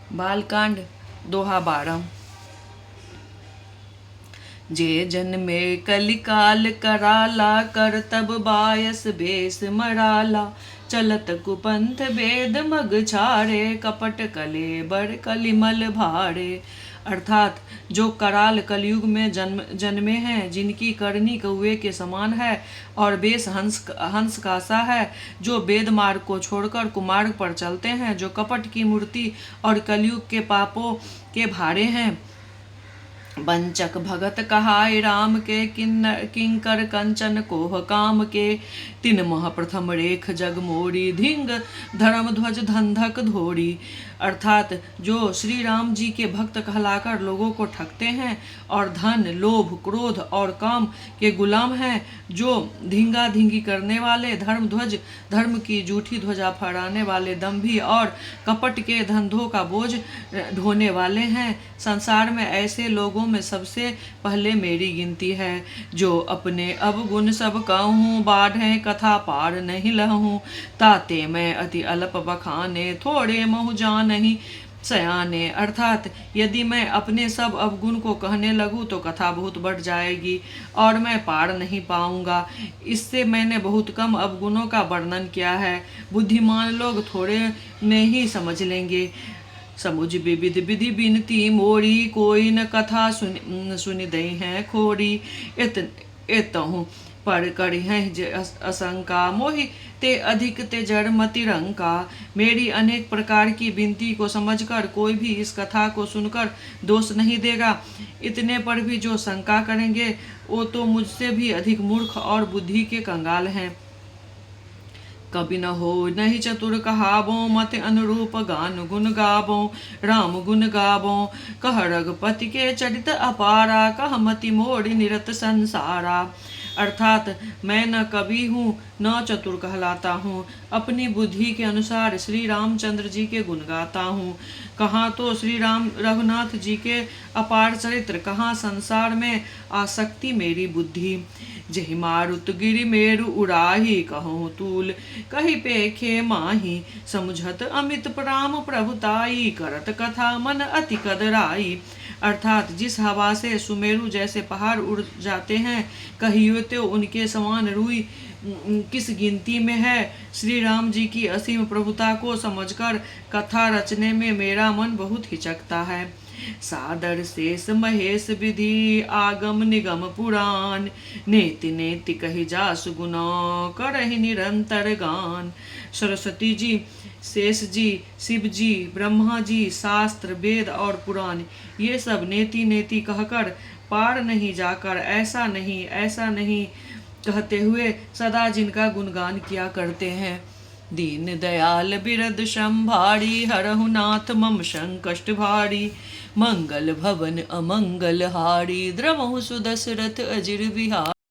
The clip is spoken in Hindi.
बालकांड दोहा 12। जे जन्मे कलिकाल कराला, कर तब बायस बेस मराला। चलत कुपंथ बेद मग छाड़े, कपट कले बर कलिमल भाड़े। अर्थात जो कराल कलयुग में जन्मे हैं, जिनकी करनी कौवे के समान है और बेस हंस का सा है, जो वेद मार्ग को छोड़कर कुमार्ग पर चलते हैं, जो कपट की मूर्ति और कलयुग के पापों के भाड़े हैं। वंचक भगत कहाय राम के, किंकर कंचन कोह काम के। तिन मह प्रथम रेख जग मोरी, धिंग धर्म ध्वज धंधक धोरी। अर्थात जो श्री राम जी के भक्त कहलाकर लोगों को ठगते हैं और धन, लोभ, क्रोध और काम के गुलाम हैं, जो धींगा धींगी करने वाले, धर्म ध्वज धर्म की झूठी ध्वजा फहराने वाले, दंभी और कपट के धंधों का बोझ ढोने वाले हैं। संसार में ऐसे लोगों में सबसे पहले मेरी गिनती है, जो अपने अवगुण सब कहूँ, बाढ़े कथा पार नहीं लहूँ। ताते मैं अति अल्प बखाने, थोड़े महु जान नहीं सयाने। अर्थात यदि मैं अपने सब अवगुण को कहने लगूं तो कथा बहुत बढ़ जाएगी और मैं पार नहीं पाऊंगा। इससे मैंने बहुत कम अवगुणों का वर्णन किया है। बुद्धिमान लोग थोड़े में ही समझ लेंगे। समुझ विविध विधि बिनती मोरी, कोई न कथा सुनि दई है खोरी। एतहु पर करी है असंका, मोहि ते अधिक ते जड़ मति रंका। मेरी अनेक प्रकार की विनती को समझकर कोई भी इस कथा को सुनकर दोष नहीं देगा। इतने पर भी जो शंका करेंगे वो तो मुझसे भी अधिक मूर्ख और बुद्धि के कंगाल हैं। कभी न हो नहीं चतुर कहावो, मत अनुरूप गान गुण गावो। राम गुण गावो कह रघुपति के, चरित अपारा कह मति मोड़ निरत संसारा। अर्थात मैं न कवि हूँ न चतुर कहलाता हूँ, अपनी बुद्धि के अनुसार श्री रामचंद्र जी के गुण गाता हूँ। कहाँ तो श्री राम रघुनाथ जी के अपार चरित्र, कहाँ संसार में आसक्ति मेरी बुद्धि। जहि मारुत गिरि मेरु उड़ाही, कहूँ तूल कही पेखे माही। समुझत अमित प्राम प्रभुताई, करत कथा मन अति कदराई। अर्थात जिस हवा से सुमेरु जैसे पहाड़ उड़ जाते हैं, कहियो तो उनके समान रूई किस गिनती में है। श्री राम जी की असीम प्रभुता को समझकर कथा रचने में मेरा मन बहुत हिचकता है। सादर शेष महेश विधि, आगम निगम पुराण। नेति नेति कही जासु गुना, करहि निरंतर गान। सरस्वती जी, शेष जी, शिव जी, ब्रह्मा जी, शास्त्र, वेद और पुराण, ये सब नेति नेति कहकर पार नहीं जाकर ऐसा नहीं कहते हुए सदा जिनका गुणगान किया करते हैं। दीन दयाल बिरद संभारी, हरहु नाथ मम संकष्ट भारी। मंगल भवन अमंगल हारी, द्रवहु सुदशरथ अजिर बिहारी।